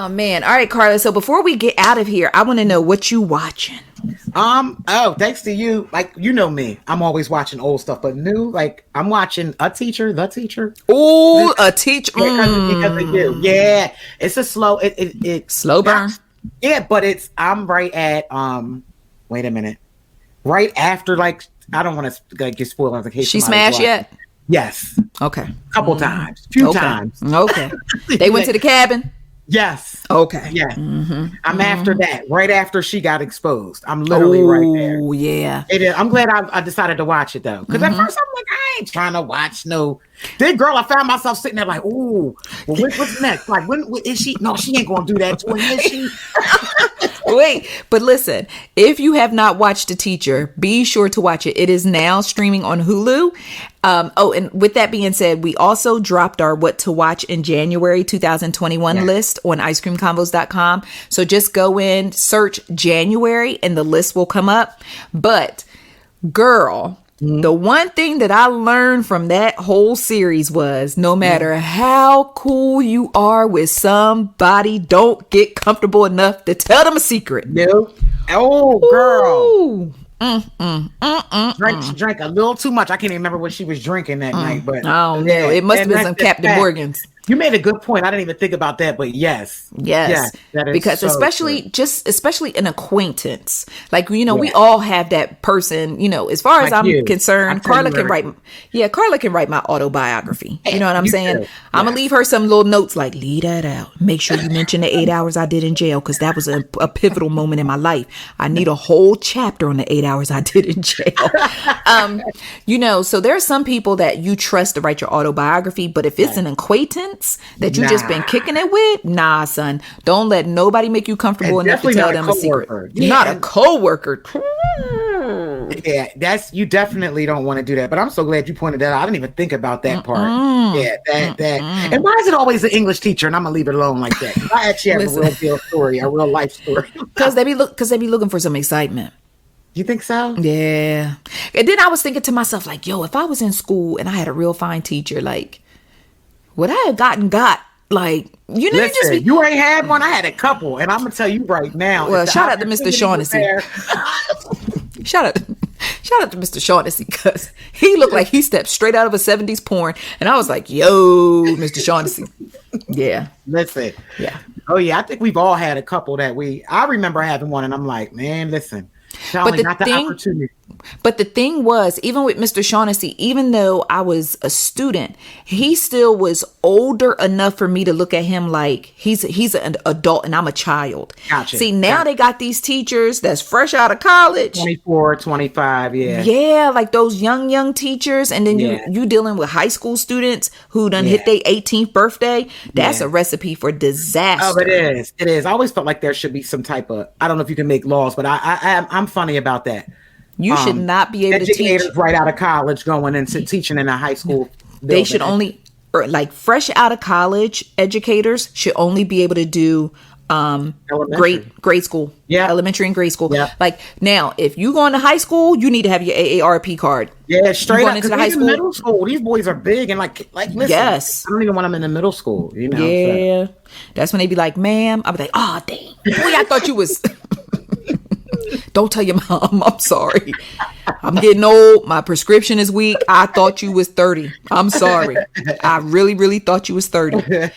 Oh man. All right, Karla. So before we get out of here, I want to know what you watching. Thanks to you. Like, you know me. I'm always watching old stuff, but new, like I'm watching The Teacher. Oh, A Teacher. Because of you. Yeah. It's a slow Slow burn. Yeah, but I'm right at wait a minute. Right after, like, I don't want to get spoiled in case she smashed yet? Yes. Okay. Couple times. Few times. Okay. They went to the cabin? Yes. Okay. Yeah. I'm after that. Right after she got exposed. I'm literally right there. Oh, yeah. I'm glad I decided to watch it, though. Because at first I'm like, I ain't trying to watch no. Then, girl, I found myself sitting there like, ooh, well, what's next? Like, when is she? No, she ain't going to do that to him, is she? Wait, but listen, if you have not watched The Teacher, be sure to watch it. It is now streaming on Hulu. And with that being said, we also dropped our what to watch in January 2021 list on icecreamconvos.com. So just go in, search January, and the list will come up. But girl, the one thing that I learned from that whole series was no matter how cool you are with somebody, don't get comfortable enough to tell them a secret. No. Oh, girl. Ooh. She drank a little too much. I can't even remember what she was drinking that night, but oh no, it must have been some Captain Morgan's. You made a good point. I didn't even think about that, but yes, that is because so especially an acquaintance, like we Yeah. all have that person. As far as Like I'm you. concerned, I'll tell Karla you can write. everything. Yeah, Karla can write my autobiography. You know what I'm You saying? too. I'm gonna Yes. leave her some little notes like, leave that out. Make sure you mention the 8 hours I did in jail because that was a pivotal moment in my life. I need a whole chapter on the 8 hours I did in jail. So there are some people that you trust to write your autobiography, but if it's an acquaintance that you just been kicking it with, nah, son, don't let nobody make you comfortable And enough to definitely tell not a them a secret. coworker. Not a coworker. Yeah, you definitely don't want to do that. But I'm so glad you pointed that out. I didn't even think about that part. Yeah, that. And why is it always an English teacher? And I'm gonna leave it alone like that. I actually have a real deal story, a real life story. Because they be looking for some excitement. You think so? Yeah. And then I was thinking to myself, like, yo, if I was in school and I had a real fine teacher, like, would I have got like, Listen, you ain't had one. I had a couple, and I'm gonna tell you right now. Well, shout out to Mr. Shaughnessy. Shout out to Mr. Shaughnessy because he looked like he stepped straight out of a 70s porn, and I was like, yo, Mr. Shaughnessy. Yeah. Listen. Yeah. Oh yeah, I think we've all had a couple that I remember having one, and I'm like, man, listen. But the thing was, even with Mr. Shaughnessy, even though I was a student, he still was older enough for me to look at him like he's an adult and I'm a child. Gotcha. See, now they got these teachers that's fresh out of college. 24, 25, yeah. Yeah, like those young teachers. And then you dealing with high school students who done hit their 18th birthday. That's a recipe for disaster. Oh, it is. It is. I always felt like there should be some type of, I don't know if you can make laws, but I'm funny about that. You should not be able to teach. Educators right out of college going into teaching in a high school. They should only, like fresh out of college educators should only be able to do grade school. Yeah. Elementary and grade school. Yeah. Like now, if you go into high school, you need to have your AARP card. Yeah, straight up. Into the high school. Middle school, these boys are big and like listen. Yes. I don't even want them in the middle school. Yeah. So. That's when they be like, ma'am. I'll be like, oh dang. Boy, I thought you was. Don't tell your mom. I'm sorry. I'm getting old. My prescription is weak. I thought you was 30. I'm sorry. I really, really thought you was 30.